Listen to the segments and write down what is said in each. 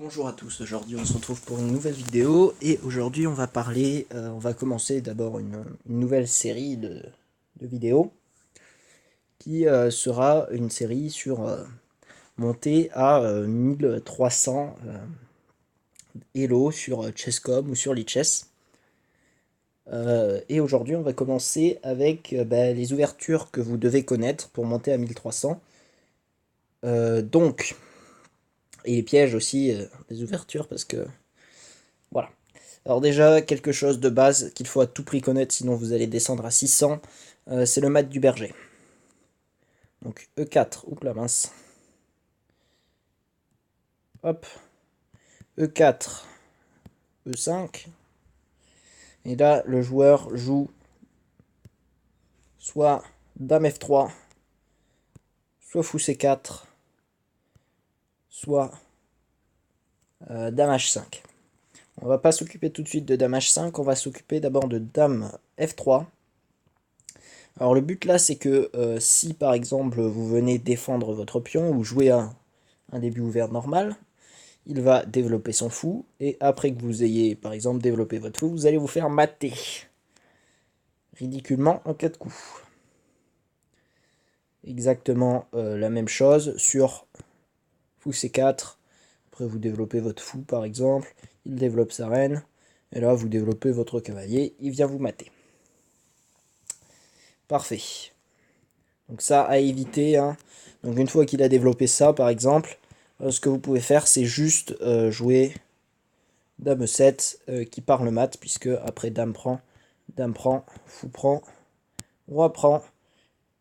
Bonjour à tous, aujourd'hui on se retrouve pour une nouvelle vidéo et aujourd'hui on va on va commencer d'abord une nouvelle série de vidéos qui sera une série sur montée à 1300 Elo sur Chesscom ou sur Lichess. Et aujourd'hui on va commencer avec les ouvertures que vous devez connaître pour monter à 1300. Donc, et les pièges aussi des ouvertures parce que voilà. Alors déjà, quelque chose de base qu'il faut à tout prix connaître, sinon vous allez descendre à 600, c'est le mat du berger. Donc E4, oups la mince. Hop, E4, E5. Et là, le joueur joue soit Dame F3, soit Fou C4, soit Dame H5. On va pas s'occuper tout de suite de Dame H5, on va s'occuper d'abord de Dame F3. Alors le but là, c'est que si par exemple vous venez défendre votre pion ou jouer un début ouvert normal, il va développer son fou, et après que vous ayez par exemple développé votre fou, vous allez vous faire mater. Ridiculement en 4 coups. Exactement la même chose sur fou C4. Après vous développez votre fou par exemple, il développe sa reine, et là vous développez votre cavalier, il vient vous mater. Parfait. Donc ça à éviter, hein. Donc une fois qu'il a développé ça par exemple, ce que vous pouvez faire c'est juste jouer Dame 7 qui part le mat, puisque après Dame prend, Fou prend, Roi prend.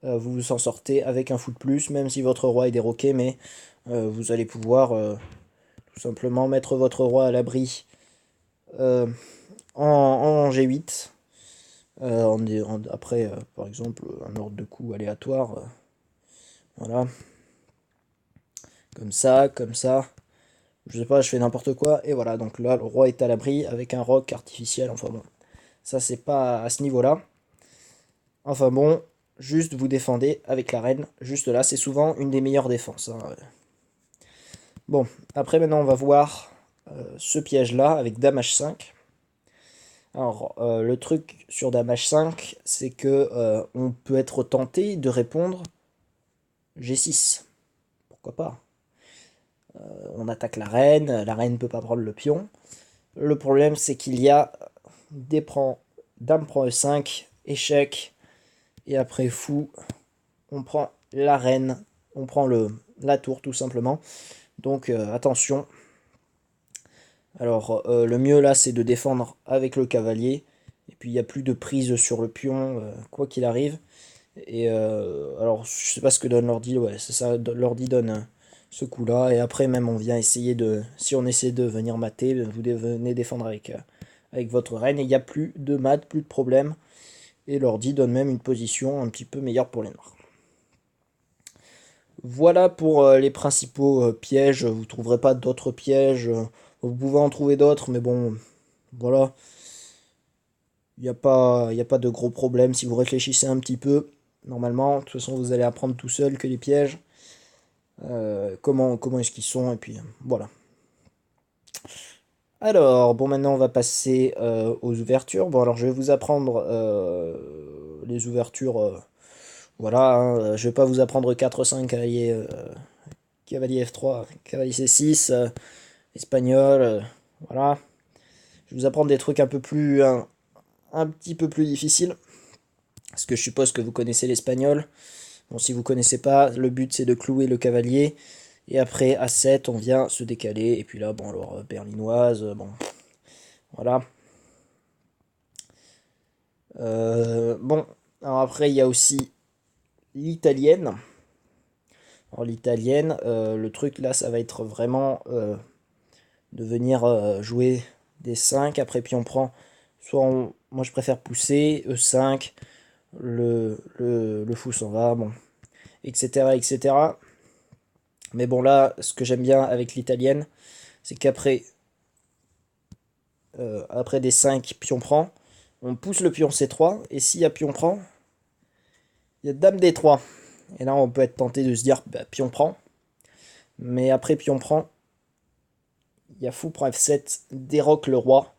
Vous vous en sortez avec un fou de plus, même si votre roi est déroqué, mais vous allez pouvoir tout simplement mettre votre roi à l'abri en G8. Après, par exemple, un ordre de coup aléatoire. Voilà. Comme ça. Je sais pas, je fais n'importe quoi. Et voilà, donc là, le roi est à l'abri avec un roc artificiel. Enfin bon, ça c'est pas à ce niveau-là. Enfin bon, juste vous défendez avec la reine. Juste là, c'est souvent une des meilleures défenses, hein. Bon, après maintenant on va voir ce piège-là avec Dame H5. Alors, le truc sur Dame H5, c'est que on peut être tenté de répondre G6. Pourquoi pas? On attaque la reine ne peut pas prendre le pion. Le problème, c'est qu'il y a Dame prend E5, échec, et après fou, on prend la reine, on prend la tour tout simplement. Donc attention. Alors le mieux là c'est de défendre avec le cavalier. Et puis il n'y a plus de prise sur le pion, quoi qu'il arrive. Et alors je sais pas ce que donne l'ordi, ouais c'est ça, l'ordi donne ce coup là. Et après même on vient essayer si on essaie de venir mater, vous venez défendre avec votre reine. Et il n'y a plus de mat, plus de problème. Et l'ordi donne même une position un petit peu meilleure pour les noirs. Voilà pour les principaux pièges. Vous ne trouverez pas d'autres pièges. Vous pouvez en trouver d'autres, mais bon, voilà. Il y a pas de gros problèmes si vous réfléchissez un petit peu. Normalement, de toute façon, vous allez apprendre tout seul que les pièges. Comment est-ce qu'ils sont, et puis voilà. Alors, bon, maintenant on va passer aux ouvertures. Bon, alors je vais vous apprendre les ouvertures. Voilà, hein. Je vais pas vous apprendre 4-5 cavaliers. Cavalier F3, cavalier C6, espagnol, voilà. Je vais vous apprendre des trucs un petit peu plus difficiles, parce que je suppose que vous connaissez l'espagnol. Bon, si vous connaissez pas, le but c'est de clouer le cavalier, et après à 7 on vient se décaler, et puis là, bon alors, berlinoise, bon, voilà. Bon, alors après il y a aussi l'italienne. Alors l'italienne, le truc là, ça va être vraiment de venir jouer des 5, après puis on prend, moi je préfère pousser, E5, le fou s'en va, bon, etc., etc. Mais bon là, ce que j'aime bien avec l'italienne, c'est qu'après après des 5 pion prend, on pousse le pion C3, et s'il y a pion prend, il y a dame D3. Et là on peut être tenté de se dire, bah, pion prend, mais après pion prend, Il y a fou prend F7, déroque le roi.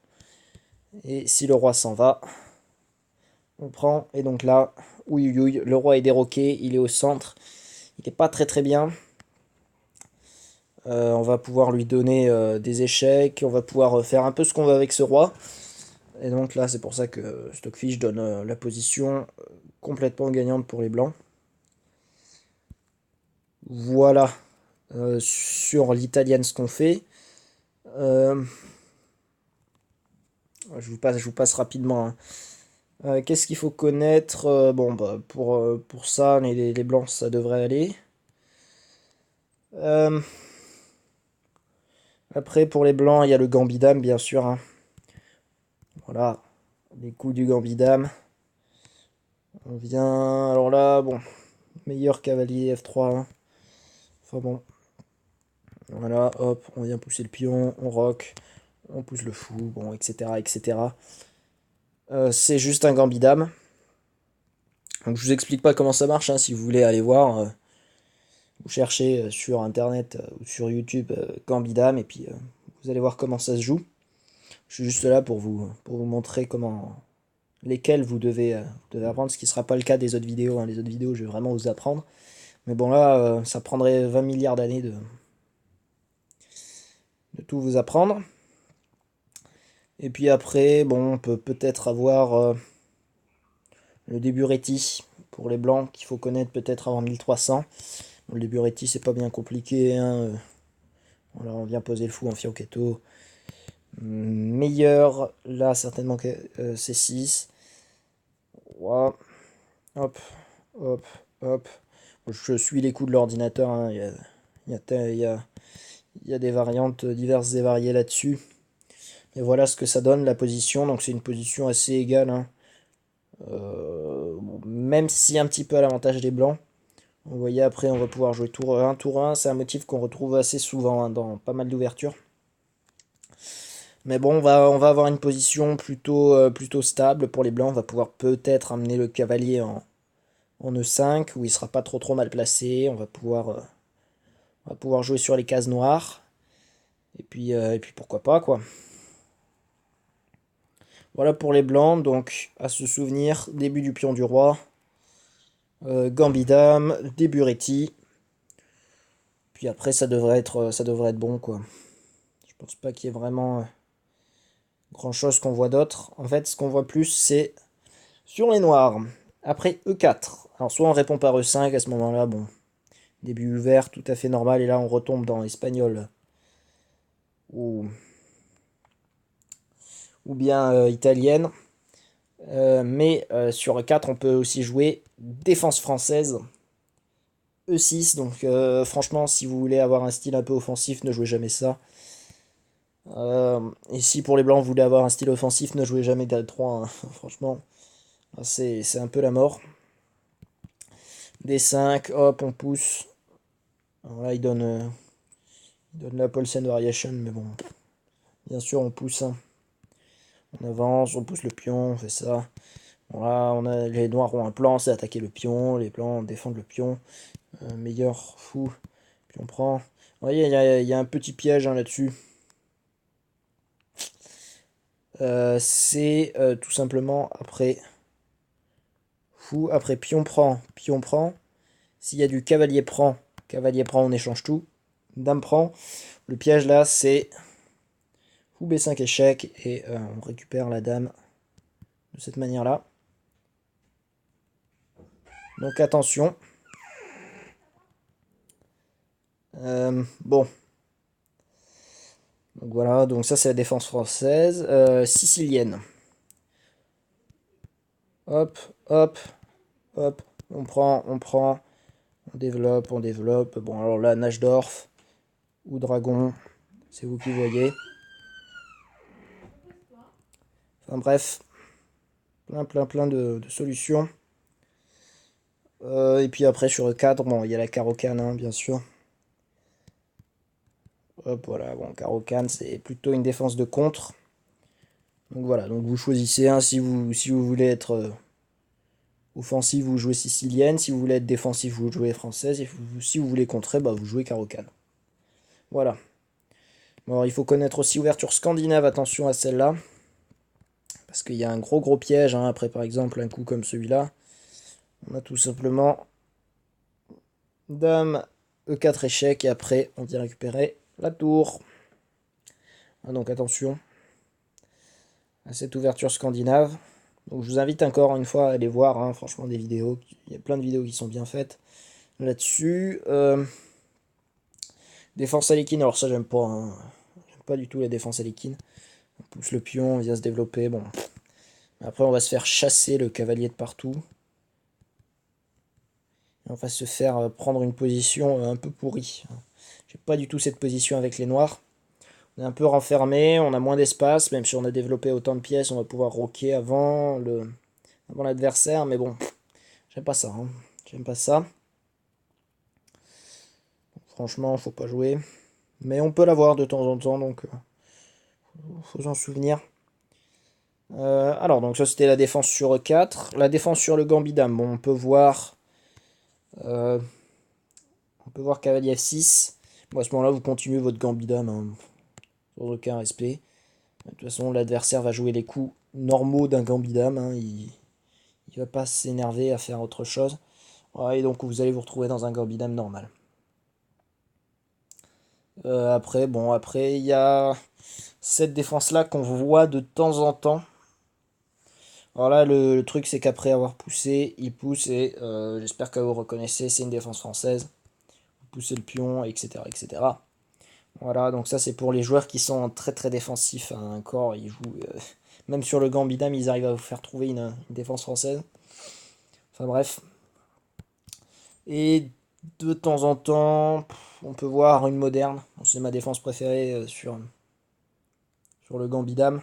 Et si le roi s'en va, on prend. Et donc là, ouïe, le roi est déroqué, il est au centre. Il n'est pas très très bien. On va pouvoir lui donner des échecs. On va pouvoir faire un peu ce qu'on veut avec ce roi. Et donc là, c'est pour ça que Stockfish donne la position complètement gagnante pour les blancs. Voilà sur l'italienne ce qu'on fait. Je vous passe rapidement, hein. Qu'est-ce qu'il faut connaître? Bon, bah, pour ça, les blancs, ça devrait aller. Euh, Après, pour les blancs, il y a le gambit-dame, bien sûr, hein. Voilà, les coups du gambit-dame. On vient... Alors là, bon, meilleur cavalier F3, hein. Enfin bon, voilà, hop, on vient pousser le pion, on rock, on pousse le fou, bon, etc., etc. C'est juste un gambit-dame. Donc je vous explique pas comment ça marche, hein, si vous voulez aller voir. Vous cherchez sur internet ou sur YouTube gambit-dame et puis vous allez voir comment ça se joue. Je suis juste là pour vous montrer comment lesquels vous devez apprendre, ce qui ne sera pas le cas des autres vidéos, hein. Les autres vidéos, je vais vraiment vous apprendre. Mais bon là, ça prendrait 20 milliards d'années de tout vous apprendre. Et puis après, bon, on peut peut-être avoir le début réti pour les blancs qu'il faut connaître peut-être avant 1300. Bon, le début réti c'est pas bien compliqué, hein. Voilà, on vient poser le fou en fianchetto. Meilleur, là certainement que C6. Wow. Hop, hop, hop. Je suis les coups de l'ordinateur, hein. Il y a des variantes diverses et variées là-dessus. Et voilà ce que ça donne, la position. Donc c'est une position assez égale, hein. Même si un petit peu à l'avantage des blancs. Vous voyez, après, on va pouvoir jouer tour 1. Tour 1, c'est un motif qu'on retrouve assez souvent, hein, dans pas mal d'ouvertures. Mais bon, on va avoir une position plutôt stable pour les blancs. On va pouvoir peut-être amener le cavalier en E5, où il sera pas trop mal placé. On va pouvoir jouer sur les cases noires. Et puis pourquoi pas, quoi. Voilà pour les blancs, donc à se souvenir, début du pion du roi, gambit-dame, début réti. Puis après, ça devrait être bon, quoi. Je pense pas qu'il y ait vraiment grand chose qu'on voit d'autre. En fait, ce qu'on voit plus, c'est sur les noirs. Après E4. Alors, soit on répond par E5 à ce moment-là, bon, début ouvert, tout à fait normal. Et là, on retombe dans espagnol ou, ou bien italienne. Mais sur E4, on peut aussi jouer défense française. E6, donc franchement, si vous voulez avoir un style un peu offensif, ne jouez jamais ça. Et si pour les blancs, vous voulez avoir un style offensif, ne jouez jamais D3, hein. Franchement, c'est un peu la mort. D5, hop, on pousse. Alors là, il donne la Paulsen Variation, mais bon, bien sûr, on pousse, hein. On avance, on pousse le pion, on fait ça. Voilà, les noirs ont un plan, c'est attaquer le pion. Les blancs défendent le pion. Meilleur fou. Puis on prend. Vous voyez, il y a un petit piège, hein, là-dessus. C'est tout simplement après fou, après pion prend. S'il y a du cavalier prend, on échange tout. Dame prend. Le piège là, c'est fou B5 échec et on récupère la dame de cette manière-là. Donc attention. Bon. Donc voilà, donc ça c'est la défense française. Sicilienne. Hop, hop, hop. On prend. On développe, on développe. Bon, alors là, Najdorf ou Dragon, c'est vous qui voyez. Enfin bref, plein de solutions. Et puis après, sur le cadre, bon, il y a la carocane, hein, bien sûr. Hop, voilà, bon, carocane, c'est plutôt une défense de contre. Donc voilà, donc vous choisissez, hein, si vous voulez être offensif, vous jouez sicilienne. Si vous voulez être défensif, vous jouez française. Et si vous voulez contrer, bah, vous jouez carocane. Voilà. Bon, il faut connaître aussi ouverture scandinave, attention à celle-là. Parce qu'il y a un gros piège, hein. Après par exemple un coup comme celui-là. On a tout simplement Dame, E4 échec, et après on vient récupérer la tour. Ah, donc attention à cette ouverture scandinave. Donc je vous invite encore une fois à aller voir, hein, franchement, des vidéos. Il y a plein de vidéos qui sont bien faites là-dessus. Défense à l'équine, alors ça j'aime pas, hein. J'aime pas du tout la défense à l'équine. On pousse le pion, on vient se développer, bon. Après on va se faire chasser le cavalier de partout. Et on va se faire prendre une position un peu pourrie. J'ai pas du tout cette position avec les noirs. On est un peu renfermé, on a moins d'espace, même si on a développé autant de pièces, on va pouvoir roquer avant l'adversaire, mais bon, j'aime pas ça, hein. J'aime pas ça. Franchement, faut pas jouer. Mais on peut l'avoir de temps en temps, donc faut s'en souvenir. Alors, donc ça c'était la défense sur E4. La défense sur le gambit-dame, bon, euh, on peut voir cavalier F6. Bon, à ce moment-là, vous continuez votre gambit-dame, hein, sans aucun respect. De toute façon, l'adversaire va jouer les coups normaux d'un gambit-dame, hein. Il va pas s'énerver à faire autre chose. Ouais, et donc vous allez vous retrouver dans un gambit-dame normal. Après, il y a cette défense-là qu'on voit de temps en temps. Alors là, le truc, c'est qu'après avoir poussé, il pousse, et j'espère que vous reconnaissez, c'est une défense française. Vous poussez le pion, etc., etc. Voilà, donc ça, c'est pour les joueurs qui sont très défensifs à un corps. Ils jouent, même sur le gambit-dame, ils arrivent à vous faire trouver une défense française. Enfin bref. Et de temps en temps, on peut voir une moderne. C'est ma défense préférée sur le gambit-dame,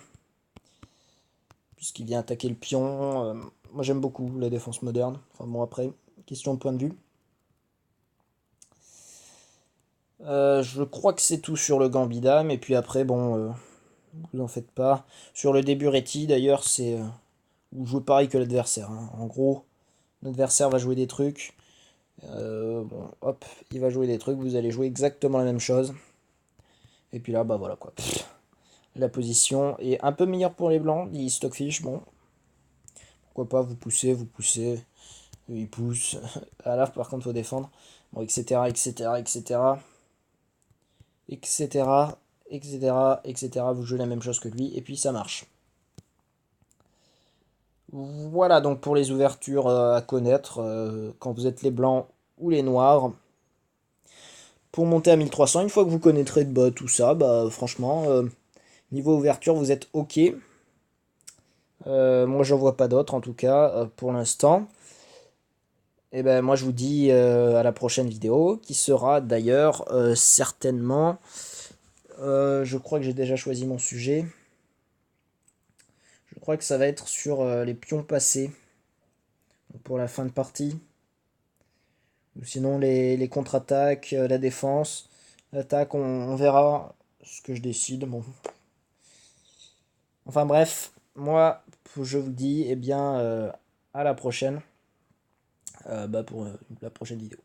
puisqu'il vient attaquer le pion. Moi j'aime beaucoup la défense moderne. Enfin bon, après, question de point de vue. Je crois que c'est tout sur le gambit-dame. Et puis après, bon, vous en faites pas. Sur le début réti, d'ailleurs, c'est vous jouez pareil que l'adversaire, hein. En gros, l'adversaire va jouer des trucs. Bon, hop, il va jouer des trucs. Vous allez jouer exactement la même chose. Et puis là, bah voilà quoi. La position est un peu meilleure pour les blancs, dit Stockfish. Bon, pourquoi pas, vous poussez, il pousse. À la par contre, faut défendre. Bon, etc., etc., etc., etc., etc., etc. Vous jouez la même chose que lui, et puis ça marche. Voilà donc pour les ouvertures à connaître quand vous êtes les blancs ou les noirs. Pour monter à 1300, une fois que vous connaîtrez bah, tout ça, bah franchement, niveau ouverture, vous êtes ok. Moi, j'en vois pas d'autres en tout cas pour l'instant. Et ben moi je vous dis à la prochaine vidéo qui sera d'ailleurs certainement, je crois que j'ai déjà choisi mon sujet. Je crois que ça va être sur les pions passés pour la fin de partie. Ou sinon les contre-attaques, la défense, l'attaque, on verra ce que je décide. Bon. Enfin bref, moi je vous dis eh bien à la prochaine bah, pour la prochaine vidéo.